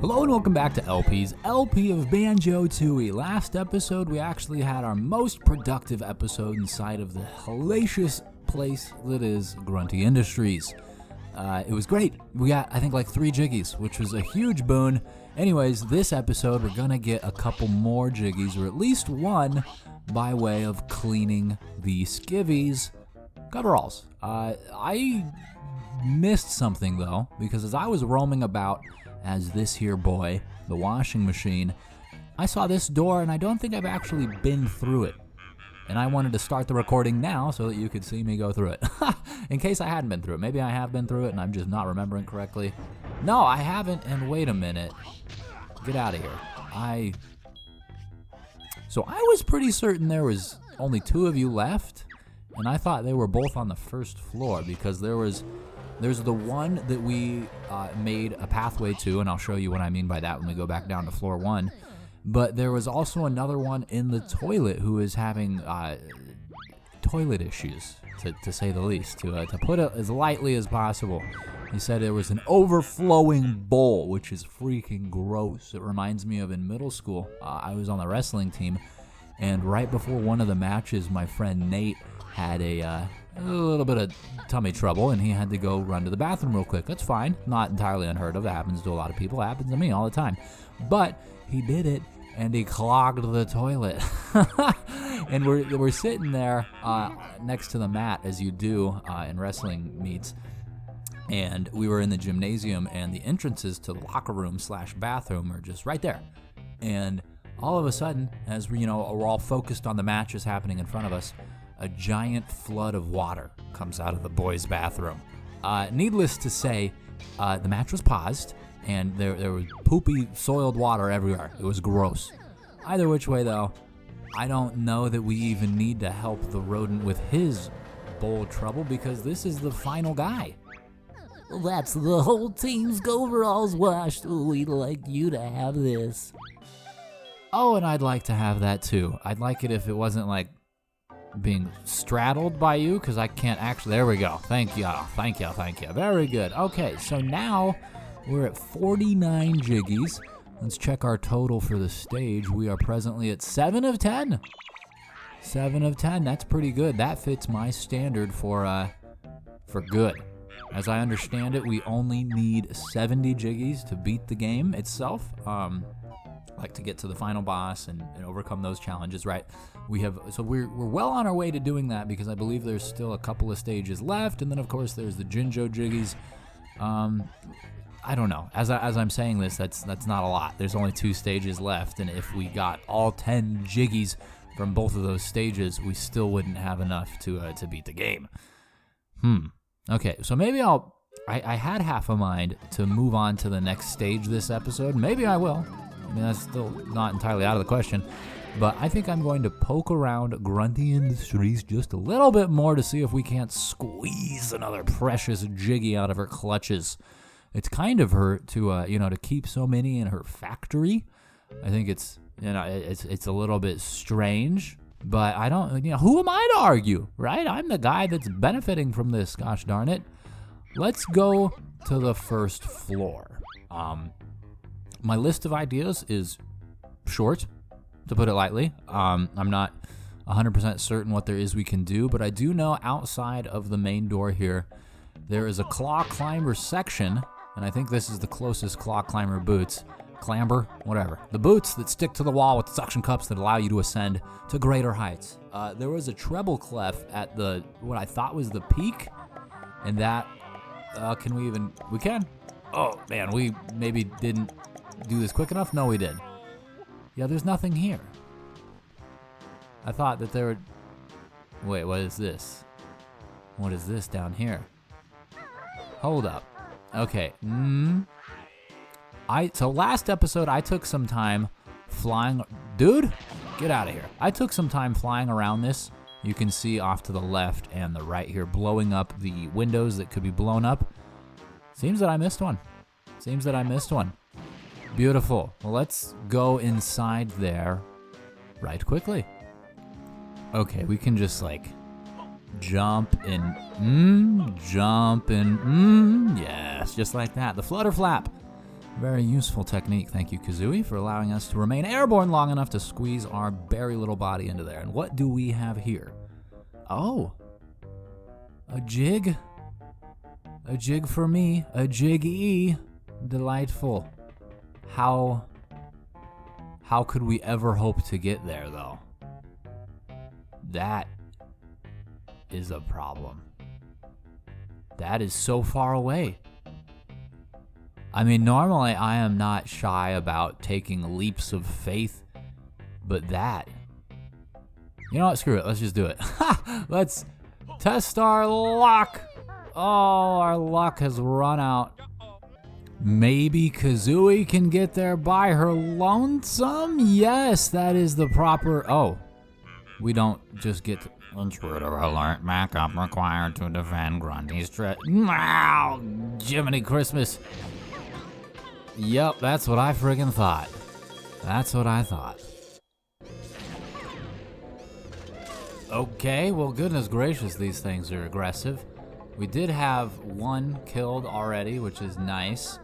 Hello and welcome back to LP's LP of Banjo-Tooie. Last episode, we actually had our most productive episode inside of the hellacious place that is Grunty Industries. It was great. We got, I think, like 3 jiggies, which was a huge boon. Anyways, this episode, we're gonna get a couple more jiggies, or at least one, by way of cleaning the skivvies coveralls. I missed something, though, because as I was roaming about as this here boy, the washing machine, I saw this door, and I don't think I've actually been through it. And I wanted to start the recording now so that you could see me go through it. In case I hadn't been through it. Maybe I have been through it and I'm just not remembering correctly. No, I haven't, and wait a minute. Get out of here. So I was pretty certain there was only 2 of you left, and I thought they were both on the first floor because there's the one that we made a pathway to, and I'll show you what I mean by that when we go back down to floor 1. But there was also another one in the toilet who is having toilet issues, to say the least, to put it as lightly as possible. He said there was an overflowing bowl, which is freaking gross. It reminds me of in middle school. I was on the wrestling team, and right before one of the matches, my friend Nate had a little bit of tummy trouble, and he had to go run to the bathroom real quick. That's fine. Not entirely unheard of. It happens to a lot of people. It happens to me all the time. But he did it, and he clogged the toilet. And we're sitting there next to the mat, as you do in wrestling meets. And we were in the gymnasium, and the entrances to the locker room / bathroom are just right there. And all of a sudden, as we're all focused on the matches happening in front of us, a giant flood of water comes out of the boys' bathroom. Needless to say, the match was paused, and there was poopy, soiled water everywhere. It was gross. Either which way, though, I don't know that we even need to help the rodent with his bowl trouble, because this is the final guy. That's the whole team's overalls washed. We'd like you to have this. Oh, and I'd like to have that too. I'd like it if it wasn't like being straddled by you, because I can't actually. There we go. Thank you. Very good. Okay, so now we're at 49 jiggies. Let's check our total for the stage. We are presently at 7 of 10. 7 of 10. That's pretty good. That fits my standard for good. As I understand it, we only need 70 jiggies to beat the game itself. Like to get to the final boss and overcome those challenges, right? We're well on our way to doing that, because I believe there's still a couple of stages left, and then of course there's the Jinjo jiggies. I don't know. As I'm saying this, that's not a lot. There's only 2 stages left, and if we got all 10 jiggies from both of those stages, we still wouldn't have enough to beat the game. Okay, so maybe I had half a mind to move on to the next stage this episode. Maybe I will. I mean, that's still not entirely out of the question. But I think I'm going to poke around Grunty Industries just a little bit more to see if we can't squeeze another precious jiggy out of her clutches. It's kind of her to keep so many in her factory. I think it's a little bit strange. But I don't, who am I to argue, right? I'm the guy that's benefiting from this, gosh darn it. Let's go to the first floor. My list of ideas is short, to put it lightly. I'm not 100% certain what there is we can do, but I do know outside of the main door here, there is a claw climber section, and I think this is the closest claw climber boots. Clamber, whatever. The boots that stick to the wall with suction cups that allow you to ascend to greater heights. There was a treble clef at what I thought was the peak, and that, we can? Oh man, we maybe didn't do this quick enough? No, we did. Yeah, there's nothing here. I thought that there would, wait, what is this? What is this down here? Hold up. Okay, So last episode, I took some time flying. Dude, get out of here. I took some time flying around this. You can see off to the left and the right here, blowing up the windows that could be blown up. Seems that I missed one. Beautiful. Well, let's go inside there right quickly. Okay, we can just jump and yes, just like that. The flutter flap. Very useful technique. Thank you, Kazooie, for allowing us to remain airborne long enough to squeeze our very little body into there. And what do we have here? Oh, a jig. A jig for me. A jiggy. Delightful. How could we ever hope to get there, though? That is a problem. That is so far away. I mean, normally I am not shy about taking leaps of faith, but that... You know what? Screw it. Let's just do it. Let's test our luck. Oh, our luck has run out. Maybe Kazooie can get there by her lonesome? Yes, that is the proper... Oh, we don't just get to... Intruder alert, backup required to defend Grunty's Wow, Jiminy Christmas. Yep, that's what I friggin' thought. That's what I thought. Okay, well, goodness gracious, these things are aggressive. We did have one killed already, which is nice.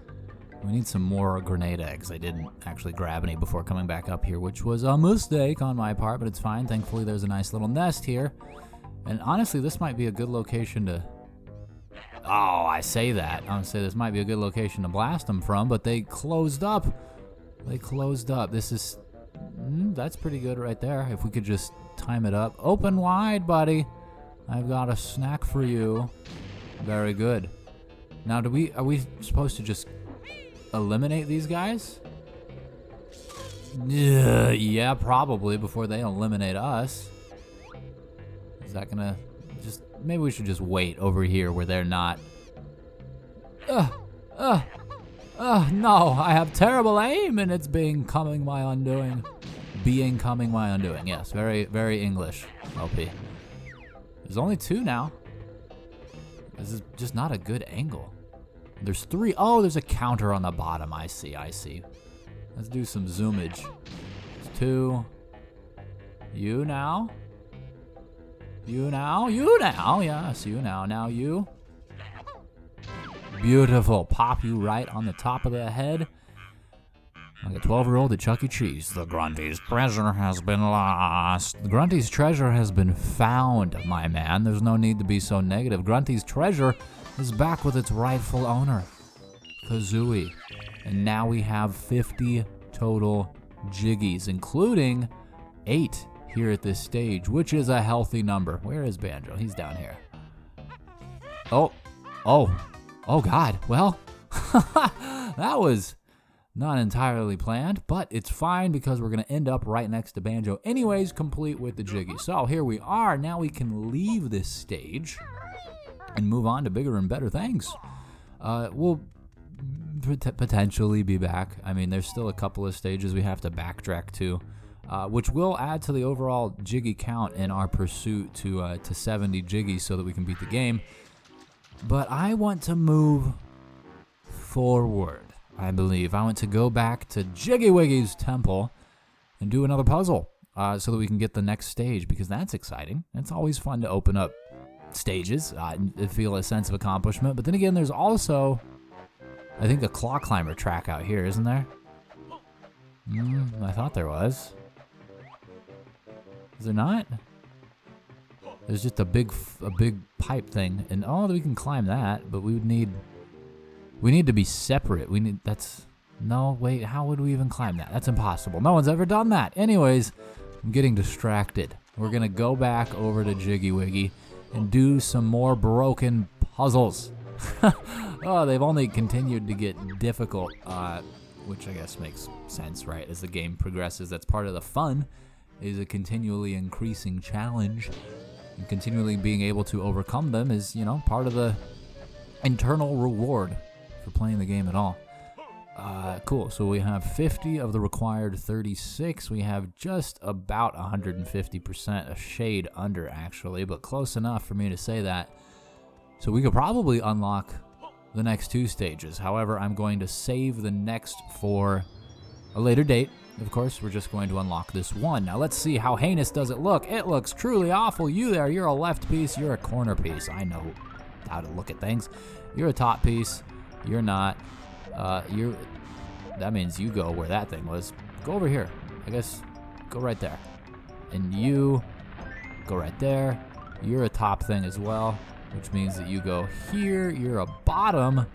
We need some more grenade eggs. I didn't actually grab any before coming back up here, which was a mistake on my part, but it's fine. Thankfully, there's a nice little nest here. And honestly, this might be a good location to... Oh, I say that. I would say this might be a good location to blast them from, but they closed up. They closed up. This is... that's pretty good right there. If we could just time it up. Open wide, buddy. I've got a snack for you. Very good. Now, are we supposed to just eliminate these guys? Yeah, probably before they eliminate us. Is that gonna just... Maybe we should just wait over here where they're not... no, I have terrible aim and it's becoming my undoing. Becoming my undoing, yes. Very, very English, LP. There's only two now. This is just not a good angle. There's three. Oh, there's a counter on the bottom. I see. Let's do some zoomage. There's two. You now. Yes, you now. Now you. Beautiful. Pop you right on the top of the head. Like a 12-year-old at Chuck E. Cheese. The Grunty's treasure has been lost. The Grunty's treasure has been found, my man. There's no need to be so negative. Grunty's treasure is back with its rightful owner, Kazooie. And now we have 50 total jiggies, including 8 here at this stage, which is a healthy number. Where is Banjo? He's down here. Oh God. Well, that was not entirely planned, but it's fine because we're going to end up right next to Banjo anyways, complete with the jiggy. So here we are. Now we can leave this stage and move on to bigger and better things. We'll potentially be back. I mean, there's still a couple of stages we have to backtrack to, which will add to the overall jiggy count in our pursuit to 70 jiggies so that we can beat the game. But I want to move forward. I believe I want to go back to Jiggy Wiggy's temple and do another puzzle so that we can get the next stage, because that's exciting. It's always fun to open up stages and feel a sense of accomplishment. But then again, there's also, I think, a claw climber track out here, isn't there? I thought there was. Is there not? There's just a big pipe thing, and we can climb that, but we need to be separate. No, wait, how would we even climb that? That's impossible. No one's ever done that. Anyways, I'm getting distracted. We're gonna go back over to Jiggy Wiggy and do some more broken puzzles. Oh, they've only continued to get difficult, which I guess makes sense, right? As the game progresses, that's part of the fun, is a continually increasing challenge. And continually being able to overcome them is, part of the internal reward for playing the game at all. Cool. So we have 50 of the required 36. We have just about 150%, a shade under actually, but close enough for me to say that. So we could probably unlock the next 2 stages. However, I'm going to save the next for a later date. Of course, we're just going to unlock this one. Now let's see, how heinous does it look? It looks truly awful. You there, you're a left piece, you're a corner piece. I know how to look at things. You're a top piece. You're not. that means you go where that thing was. Go over here. I guess go right there. And you go right there. You're a top thing as well, which means that you go here. You're a bottom.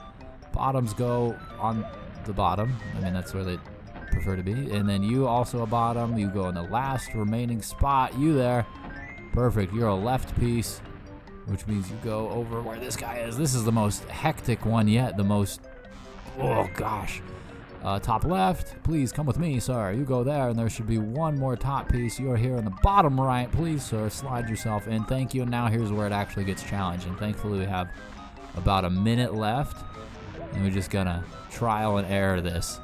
Bottoms go on the bottom. I mean, that's where they prefer to be. And then you also a bottom. You go in the last remaining spot. You there. Perfect. You're a left piece, which means you go over where this guy is. This is the most hectic one yet. The most, oh gosh. Top left, please come with me, sir. You go there, and there should be one more top piece. You're here in the bottom right. Please, sir, slide yourself in. Thank you. And now here's where it actually gets challenging. Thankfully, we have about a minute left, and we're just gonna trial and error this.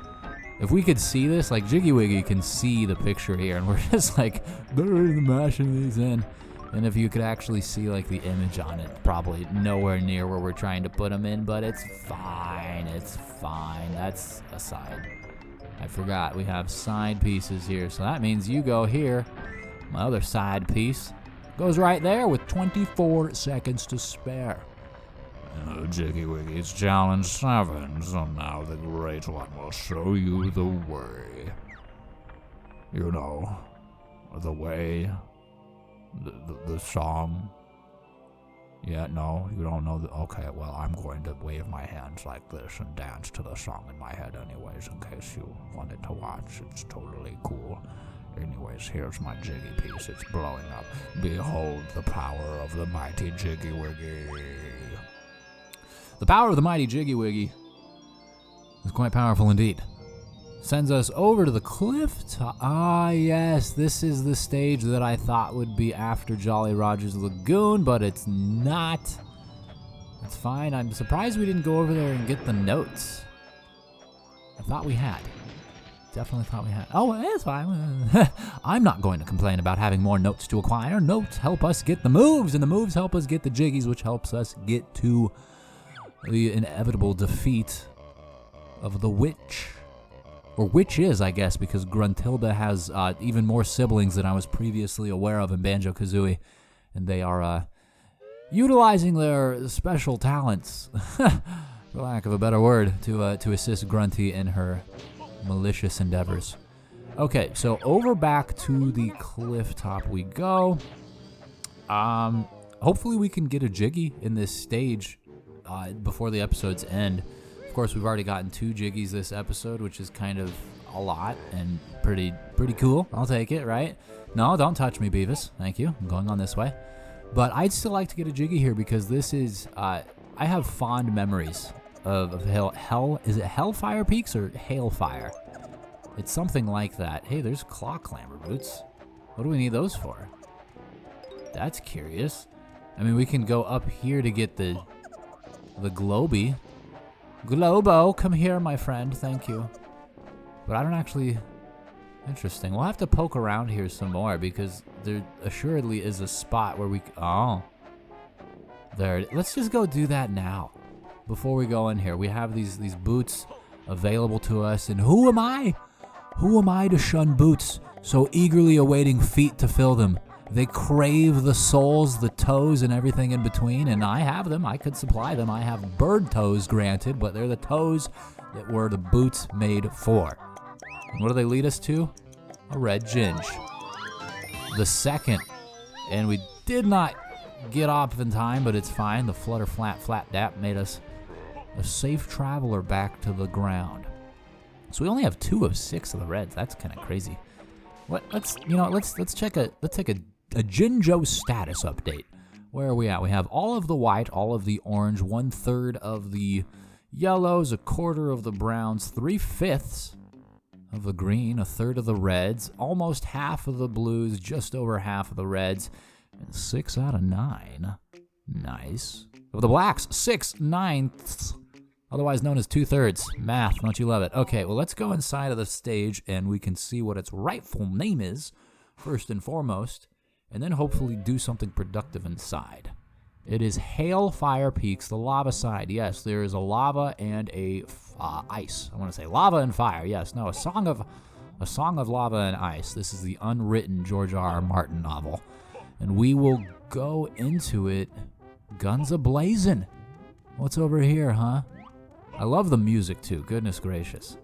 If we could see this, like Jiggy Wiggy can see the picture here, and we're just like, mashing these in. And if you could actually see like the image on it, probably nowhere near where we're trying to put them in, but it's fine. It's fine. That's a side. I forgot we have side pieces here, so that means you go here. My other side piece goes right there with 24 seconds to spare. Jiggy Wiggy's challenge 7, so now the great one will show you the way. You know, the way, the song. Yeah, no, you don't know okay, well, I'm going to wave my hands like this and dance to the song in my head anyways, in case you wanted to watch. It's totally cool. Anyways, here's my Jiggy piece. It's blowing up. Behold the power of the mighty Jiggy Wiggy. The power of the mighty Jiggy Wiggy is quite powerful indeed. Sends us over to the cliff top. Ah, yes, this is the stage that I thought would be after Jolly Roger's Lagoon, but it's not. It's fine. I'm surprised we didn't go over there and get the notes. I thought we had. Definitely thought we had. Oh, it's fine. I'm not going to complain about having more notes to acquire. Notes help us get the moves, and the moves help us get the jiggies, which helps us get to the inevitable defeat of the witch. Or witches, I guess, because Gruntilda has even more siblings than I was previously aware of in Banjo-Kazooie. And they are utilizing their special talents, for lack of a better word, to assist Grunty in her malicious endeavors. Okay, so over back to the cliff top we go. Hopefully we can get a Jiggy in this stage before the episode's end. Of course, we've already gotten 2 Jiggies this episode, which is kind of a lot and pretty cool. I'll take it, right? No, don't touch me, Beavis. Thank you. I'm going on this way. But I'd still like to get a Jiggy here because this is, I have fond memories of is it Hailfire Peaks or Hailfire? It's something like that. Hey, there's claw clamber boots. What do we need those for? That's curious. I mean, we can go up here to get the Globy. Globo, come here, my friend. Thank you. But I don't actually... Interesting. We'll have to poke around here some more because there assuredly is a spot where we... Oh. There. Let's just go do that now. Before we go in here. We have these boots available to us. And who am I? Who am I to shun boots, so eagerly awaiting feet to fill them? They crave the soles, the toes, and everything in between, and I have them. I could supply them. I have bird toes, granted, but they're the toes that were the boots made for. And what do they lead us to? A red ginge. The second. And we did not get off in time, but it's fine. The flutter flat dap made us a safe traveler back to the ground. So we only have 2 of 6 of the reds. That's kind of crazy. Let's take a Jinjo status update. Where are we at? We have all of the white, all of the orange, 1/3 of the yellows, 1/4 of the browns, 3/5 of the green, 1/3 of the reds, almost half of the blues, just over half of the reds, and 6 out of 9. Nice. Of the blacks, 6/9, otherwise known as 2/3. Math, don't you love it? Okay, well, let's go inside of the stage and we can see what its rightful name is, first and foremost, and then hopefully do something productive inside. It is Hailfire Peaks, the lava side. Yes, there is a lava and a ice. I want to say lava and fire. Yes, no, a song of lava and ice. This is the unwritten George R.R. Martin novel, and we will go into it guns a-blazing. What's over here, huh? I love the music too. Goodness gracious.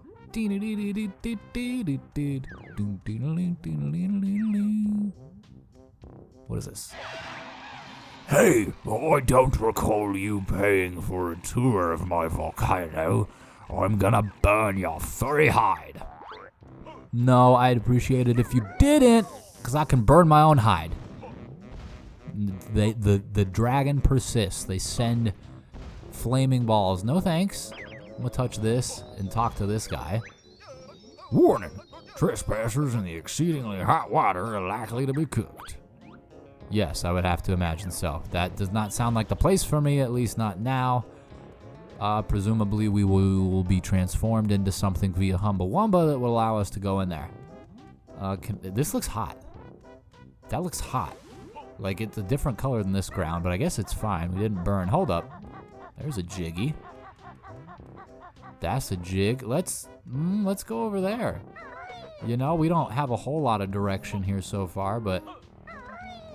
What is this? Hey, I don't recall you paying for a tour of my volcano. I'm gonna burn your furry hide. No, I'd appreciate it if you didn't, because I can burn my own hide. The dragon persists. They send flaming balls. No thanks. I'm gonna touch this and talk to this guy. Warning, trespassers in the exceedingly hot water are likely to be cooked. Yes, I would have to imagine so. That does not sound like the place for me, at least not now. Presumably we will be transformed into something via Humbawamba that will allow us to go in there. This looks hot. That looks hot. Like, it's a different color than this ground, but I guess it's fine. We didn't burn. Hold up. There's a jiggy. That's a jig. Let's go over there. You know, we don't have a whole lot of direction here so far, but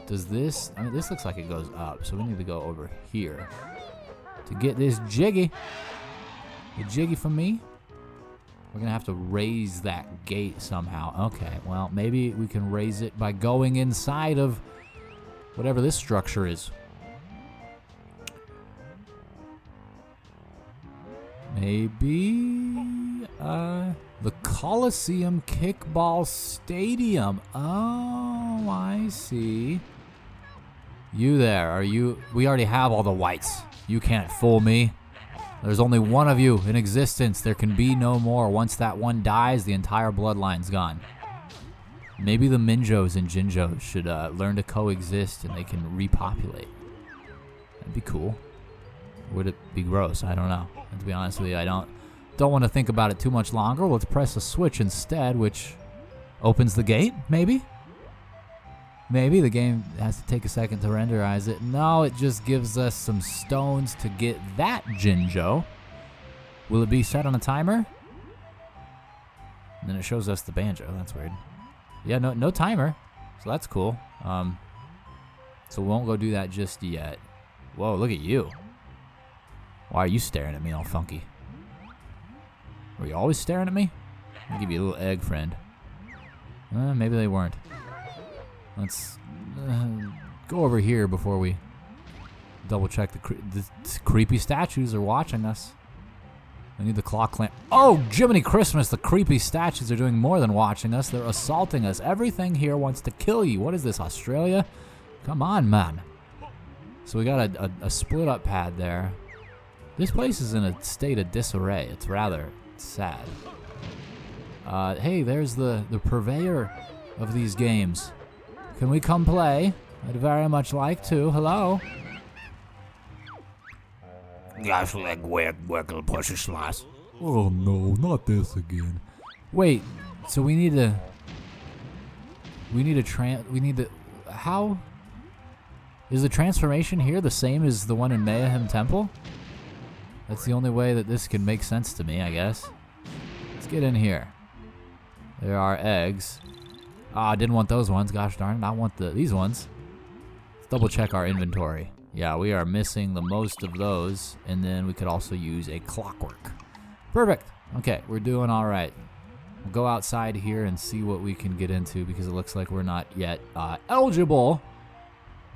does this... I mean, this looks like it goes up, so we need to go over here to get this jiggy. The jiggy from me. We're gonna have to raise that gate somehow. Okay, well, maybe we can raise it by going inside of whatever this structure is. Maybe the Coliseum Kickball Stadium. Oh, I see. You there, are you? We already have all the whites. You can't fool me. There's only one of you in existence. There can be no more. Once that one dies, the entire bloodline's gone. Maybe the Minjos and Jinjos should learn to coexist and they can repopulate. That'd be cool. Would it be gross? I don't know. And to be honest with you, I don't want to think about it too much longer. Let's press a switch instead, which opens the gate, maybe? Maybe the game has to take a second to renderize it. No, it just gives us some stones to get that Jinjo. Will it be set on a timer? And then it shows us the banjo. That's weird. Yeah, no timer. So that's cool. So we won't go do that just yet. Whoa, look at you. Why are you staring at me all funky? Were you always staring at me? I'll give you a little egg, friend. Maybe they weren't. Let's go over here before we double check the creepy statues are watching us. We need the clock clamp. Oh, Jiminy Christmas, the creepy statues are doing more than watching us. They're assaulting us. Everything here wants to kill you. What is this, Australia? Come on, man. So we got a split up pad there. This place is in a state of disarray. It's rather sad. Hey, there's the purveyor of these games. Can we come play? I'd very much like to. Hello? Gosh, leg wiggle push a slice. Oh no, not this again. Wait, so we need to... How? Is the transformation here the same as the one in Mayhem Temple? That's the only way that this can make sense to me, I guess. Let's get in here. There are eggs. I didn't want those ones. Gosh darn it. I want these ones. Let's double check our inventory. Yeah, we are missing the most of those. And then we could also use a clockwork. Perfect. Okay, we're doing all right. We'll go outside here and see what we can get into because it looks like we're not yet eligible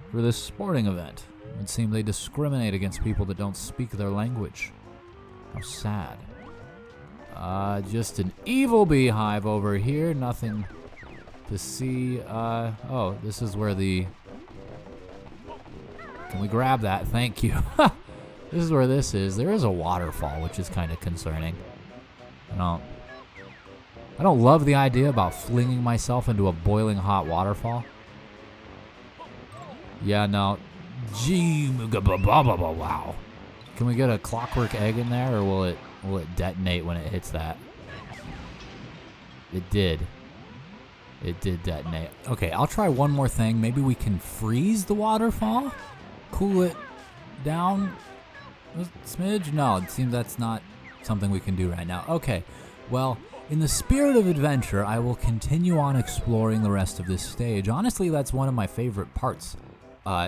for this sporting event. It would seem they discriminate against people that don't speak their language. How sad. Just an evil beehive over here. Nothing to see. Oh, this is where the... Can we grab that? Thank you. This is where this is. There is a waterfall, which is kind of concerning. I don't love the idea about flinging myself into a boiling hot waterfall. Yeah, no. Gee, wow. Can we get a clockwork egg in there, or will it detonate when it hits that? It did. It did detonate. Okay, I'll try one more thing. Maybe we can freeze the waterfall? Cool it down a smidge? No, it seems that's not something we can do right now. Okay, well, in the spirit of adventure, I will continue on exploring the rest of this stage. Honestly, that's one of my favorite parts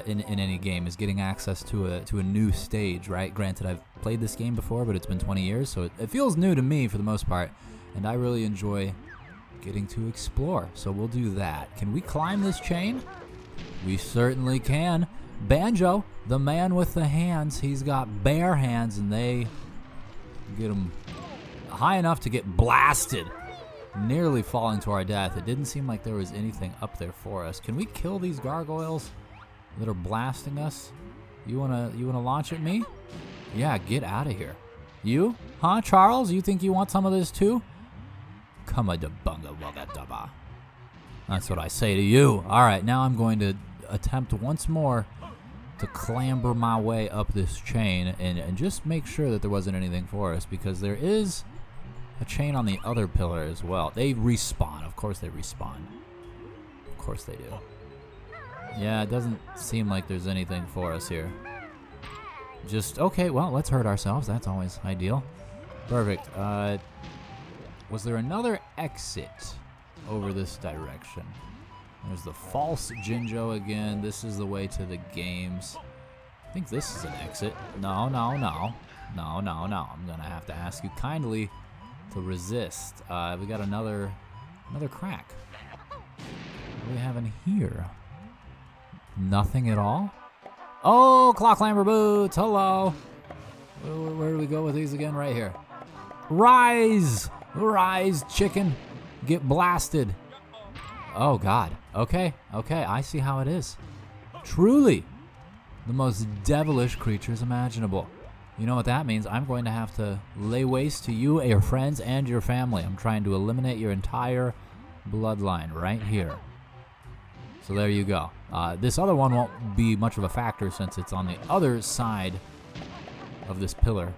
in any game, is getting access to a new stage, right? Granted, I've played this game before, but it's been 20 years, so it feels new to me for the most part. and I really enjoy getting to explore, so we'll do that. Can we climb this chain? We certainly can. Banjo, the man with the hands, he's got bare hands, and they get him high enough to get blasted, nearly falling to our death. It didn't seem like there was anything up there for us. Can we kill these gargoyles that are blasting us? You wanna launch at me? Yeah, get out of here. You? Huh, Charles? You think you want some of this too? Come a bunga wugga dubba. That's what I say to you. Alright, now I'm going to attempt once more to clamber my way up this chain and just make sure that there wasn't anything for us, because there is a chain on the other pillar as well. They respawn. Of course they respawn. Of course they do. Yeah, it doesn't seem like there's anything for us here. Just, okay, well, let's hurt ourselves. That's always ideal. Perfect. Was there another exit over this direction? There's the false Jinjo again. This is the way to the games. I think this is an exit. No. I'm gonna have to ask you kindly to resist. We got another crack. What do we have in here? Nothing at all? Oh, claw clamber boots. Hello. Where do we go with these again? Right here. Rise, chicken. Get blasted. Oh, God. Okay, I see how it is. Truly, the most devilish creatures imaginable. You know what that means? I'm going to have to lay waste to you, your friends, and your family. I'm trying to eliminate your entire bloodline right here. So there you go. This other one won't be much of a factor since it's on the other side of this pillar.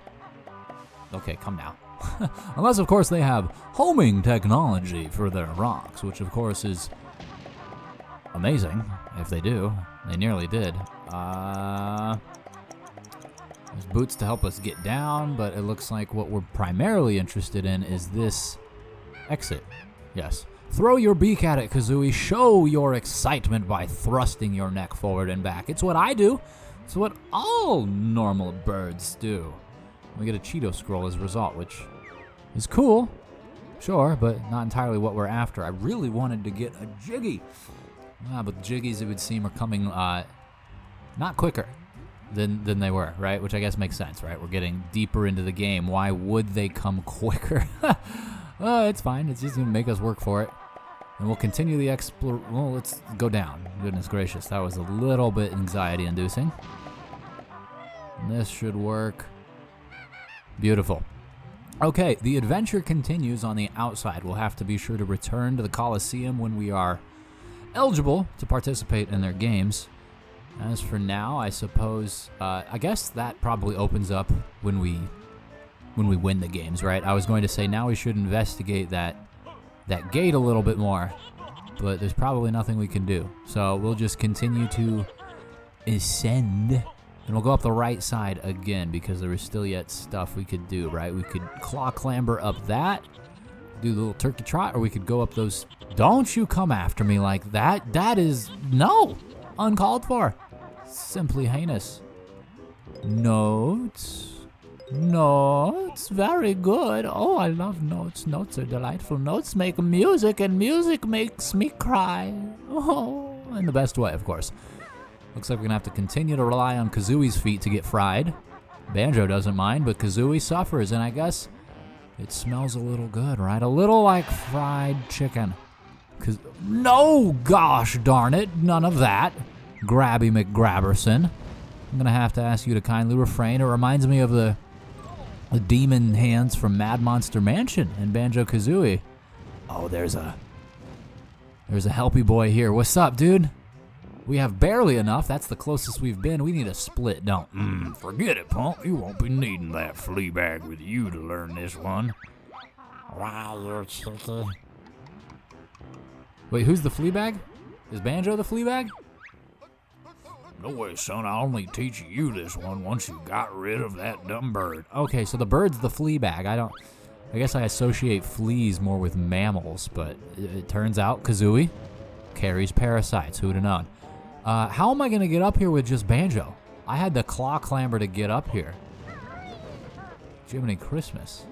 Okay, come now. Unless, of course, they have homing technology for their rocks, which, of course, is amazing. If they do. They nearly did. There's boots to help us get down, but it looks like what we're primarily interested in is this exit. Yes. Throw your beak at it, Kazooie. Show your excitement by thrusting your neck forward and back. It's what I do. It's what all normal birds do. We get a Cheeto scroll as a result, which is cool, sure, but not entirely what we're after. I really wanted to get a Jiggy. But Jiggies, it would seem, are coming not quicker than they were, right? Which I guess makes sense, right? We're getting deeper into the game. Why would they come quicker? It's fine. It's just going to make us work for it. And we'll continue the Well, let's go down. Goodness gracious. That was a little bit anxiety-inducing. This should work. Beautiful. Okay, the adventure continues on the outside. We'll have to be sure to return to the Coliseum when we are eligible to participate in their games. As for now, I suppose, I guess that probably opens up when we win the games, right? I was going to say now we should investigate that gate a little bit more, but there's probably nothing we can do. So we'll just continue to ascend, and we'll go up the right side again because there is still yet stuff we could do, right? We could claw clamber up that, do the little turkey trot, or we could go up those. Don't you come after me like that. That is, no, uncalled for. Simply heinous. Notes. Notes, very good. Oh, I love notes. Notes are delightful. Notes make music, and music makes me cry. Oh, in the best way, of course. Looks like we're going to have to continue to rely on Kazooie's feet to get fried. Banjo doesn't mind, but Kazooie suffers, and I guess it smells a little good, right? A little like fried chicken. No, gosh darn it, none of that. Grabby McGrabberson. I'm going to have to ask you to kindly refrain. It reminds me of the demon hands from Mad Monster Mansion in Banjo-Kazooie. Oh, there's a helpy boy here. What's up, dude? We have barely enough. That's the closest we've been. We need a split, don't? Forget it, punk. You won't be needing that flea bag with you to learn this one. Wow, you're cheeky. Wait, who's the flea bag? Is Banjo the flea bag? No way, son. I'll only teach you this one once you got rid of that dumb bird. Okay, so the bird's the flea bag. I guess I associate fleas more with mammals, but it turns out Kazooie carries parasites. Who'd have known? How am I going to get up here with just Banjo? I had the claw clamber to get up here. Jiminy Christmas.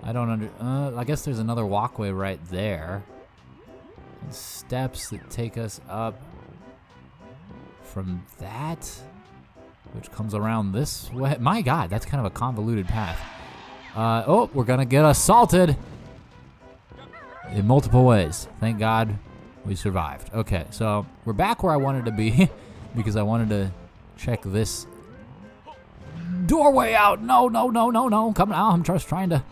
I don't I guess there's another walkway right there. And steps that take us up from that, which comes around this way. My God, that's kind of a convoluted path. Oh, we're gonna get assaulted in multiple ways. Thank God we survived. Okay, so we're back where I wanted to be because I wanted to check this doorway out. No. Come on, I'm just trying to...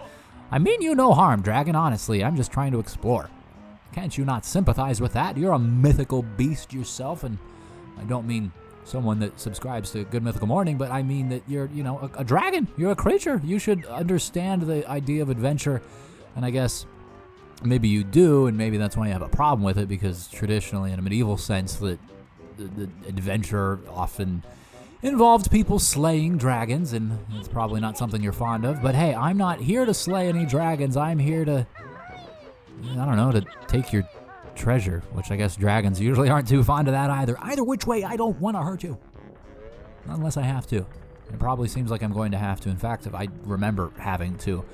I mean you no harm, Dragon, honestly. I'm just trying to explore. Can't you not sympathize with that? You're a mythical beast yourself, and I don't mean someone that subscribes to Good Mythical Morning, but I mean that you're, you know, a dragon. You're a creature. You should understand the idea of adventure, and I guess maybe you do, and maybe that's why you have a problem with it, because traditionally, in a medieval sense, the adventure often involved people slaying dragons, and it's probably not something you're fond of. But hey, I'm not here to slay any dragons. I'm here to, I don't know, to take your treasure, which I guess dragons usually aren't too fond of that either. Either which way, I don't want to hurt you. Not unless I have to. It probably seems like I'm going to have to. In fact, if I remember having to.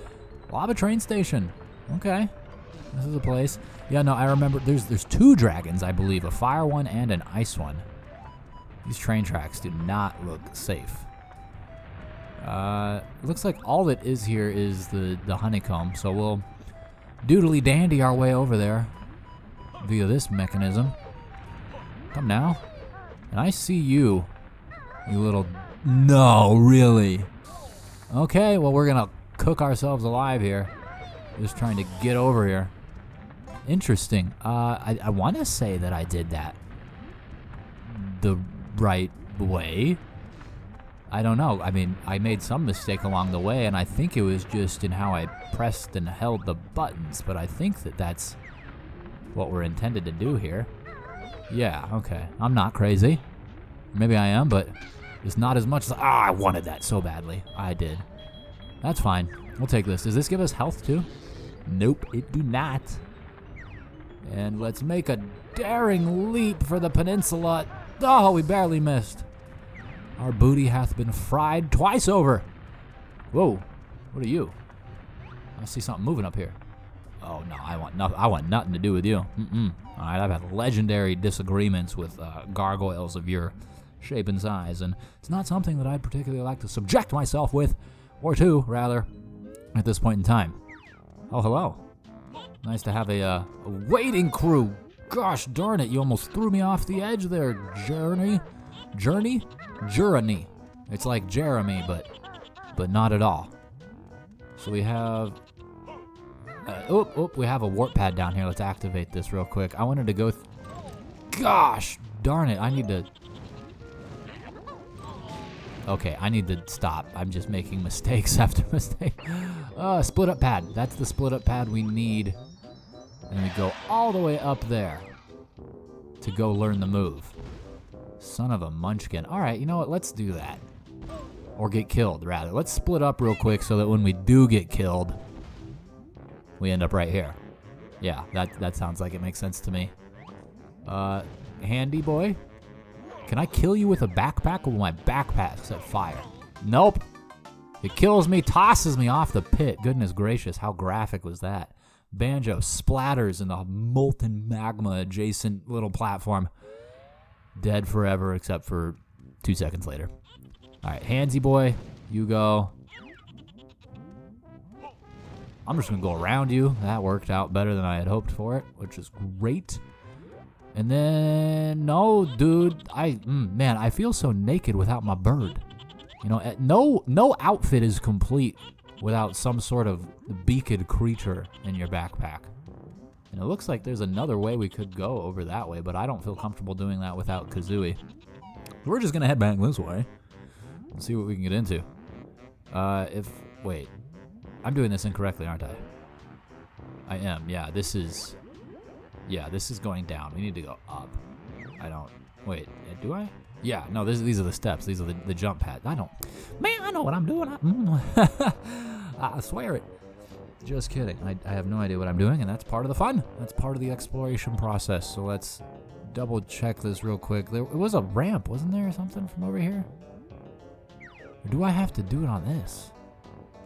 Lava train station. Okay. This is a place. Yeah, no, I remember there's two dragons, I believe. A fire one and an ice one. These train tracks do not look safe. It looks like all that is here is the honeycomb, so we'll doodly dandy our way over there via this mechanism. Come now. And I see you, you little... No, really? Okay, well, we're gonna cook ourselves alive here. Just trying to get over here. Interesting. I want to say that I did that the right way. I don't know. I mean, I made some mistake along the way, and I think it was just in how I pressed and held the buttons, but I think that that's what we're intended to do here. Yeah, okay. I'm not crazy. Maybe I am, but it's not as much as... I wanted that so badly. I did. That's fine. We'll take this. Does this give us health, too? Nope, it do not. And let's make a daring leap for the peninsula. Oh, we barely missed. Our booty hath been fried twice over. Whoa, what are you? I see something moving up here. Oh no, I want nothing to do with you. All right, I've had legendary disagreements with gargoyles of your shape and size, and it's not something that I'd particularly like to subject myself with, or to, rather, at this point in time. Oh, hello. Nice to have a waiting crew. Gosh darn it, you almost threw me off the edge there, Journey. It's like Jeremy, but not at all. So we have... we have a warp pad down here. Let's activate this real quick. I wanted to go... Gosh darn it, I need to... Okay, I need to stop. I'm just making mistakes after mistake. Split up pad. That's the split up pad we need. And we go all the way up there to go learn the move. Son of a munchkin. All right, you know what? Let's do that. Or get killed, rather. Let's split up real quick so that when we do get killed, we end up right here. Yeah, that sounds like it makes sense to me. Handy boy. Can I kill you with a backpack, or will my backpack set fire? Nope. It kills me, tosses me off the pit. Goodness gracious, how graphic was that? Banjo splatters in the molten magma adjacent little platform. Dead forever, except for 2 seconds later. All right, handsy boy, you go. I'm just gonna go around you. That worked out better than I had hoped for it, which is great. And then, no, dude, man, I feel so naked without my bird. You know, no outfit is complete without some sort of beaked creature in your backpack. And it looks like there's another way we could go over that way, but I don't feel comfortable doing that without Kazooie. We're just gonna head back this way and see what we can get into. Wait, I'm doing this incorrectly, aren't I? I am, yeah, this is going down. We need to go up. Wait, do I? Yeah, no, these are the steps. These are the jump pads. I know what I'm doing. I swear it. Just kidding. I have no idea what I'm doing, and that's part of the fun. That's part of the exploration process. So let's double check this real quick. It was a ramp, wasn't there, or something from over here? Or do I have to do it on this?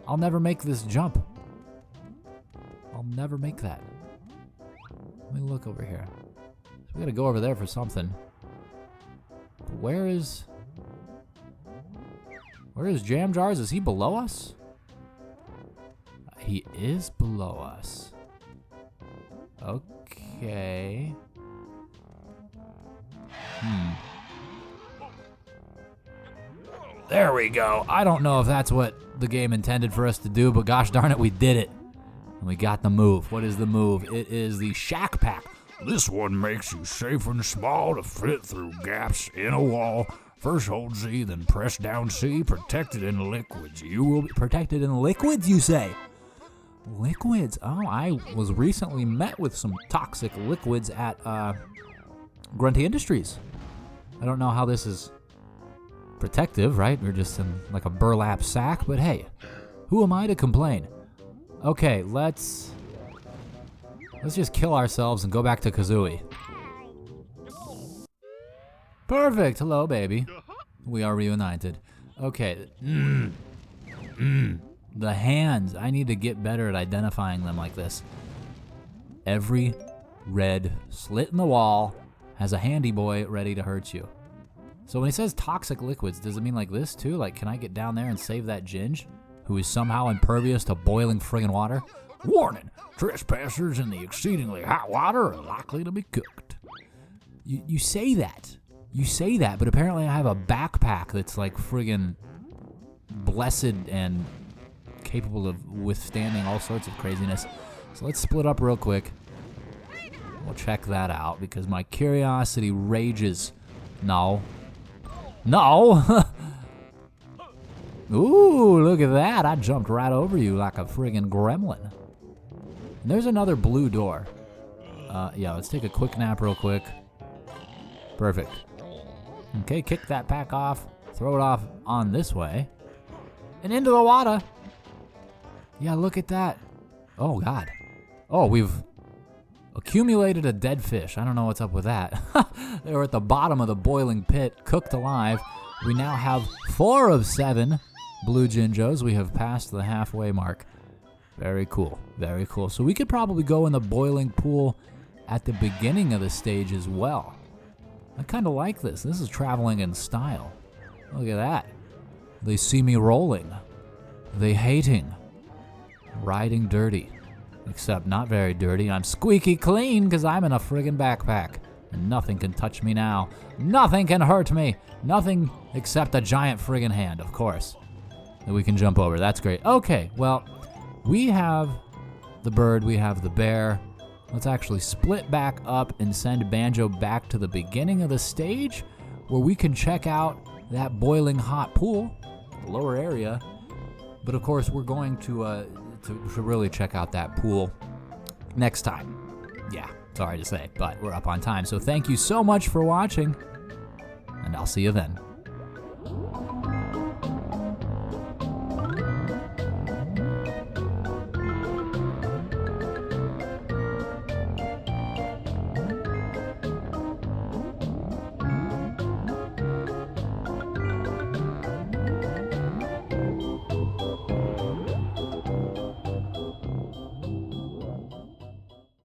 I'll never make this jump. never make that. Let me look over here. So we gotta go over there for something. Where is Jam Jars? Is he below us? He is below us. Okay. There we go. I don't know if that's what the game intended for us to do, but gosh darn it, we did it. And we got the move. What is the move? It is the Shack Pack. This one makes you safe and small to fit through gaps in a wall. First hold Z, then press down C, protected in liquids. You will be protected in liquids, you say? Liquids. Oh, I was recently met with some toxic liquids at Grunty Industries. I don't know how this is protective, right? We're just in like a burlap sack, but hey, who am I to complain? Okay, let's just kill ourselves and go back to Kazooie. Perfect. Hello, baby. We are reunited. Okay. The hands. I need to get better at identifying them like this. Every red slit in the wall has a handy boy ready to hurt you. So when he says toxic liquids, does it mean like this too? Like, can I get down there and save that Ginge, who is somehow impervious to boiling friggin' water? Warning, trespassers in the exceedingly hot water are likely to be cooked. You say that. You say that, but apparently I have a backpack that's like friggin' blessed and capable of withstanding all sorts of craziness. So let's split up real quick. We'll check that out because my curiosity rages. No. No! Ooh, look at that. I jumped right over you like a friggin' gremlin. And there's another blue door. Yeah, let's take a quick nap real quick. Perfect. Okay, kick that pack off. Throw it off on this way. And into the water. Yeah, look at that. Oh, God. Oh, we've accumulated a dead fish. I don't know what's up with that. They were at the bottom of the boiling pit, cooked alive. We now have 4 of 7 blue Jinjos. We have passed the halfway mark. Very cool. Very cool. So we could probably go in the boiling pool at the beginning of the stage as well. I kind of like this. This is traveling in style. Look at that. They see me rolling. They hating. Riding dirty. Except not very dirty. I'm squeaky clean because I'm in a friggin' backpack. And nothing can touch me now. Nothing can hurt me. Nothing except a giant friggin' hand, of course, that we can jump over. That's great. Okay, well, we have the bird. We have the bear. Let's actually split back up and send Banjo back to the beginning of the stage where we can check out that boiling hot pool, the lower area. But of course, we're going to really check out that pool next time. Yeah, sorry to say, but we're up on time. So thank you so much for watching, and I'll see you then.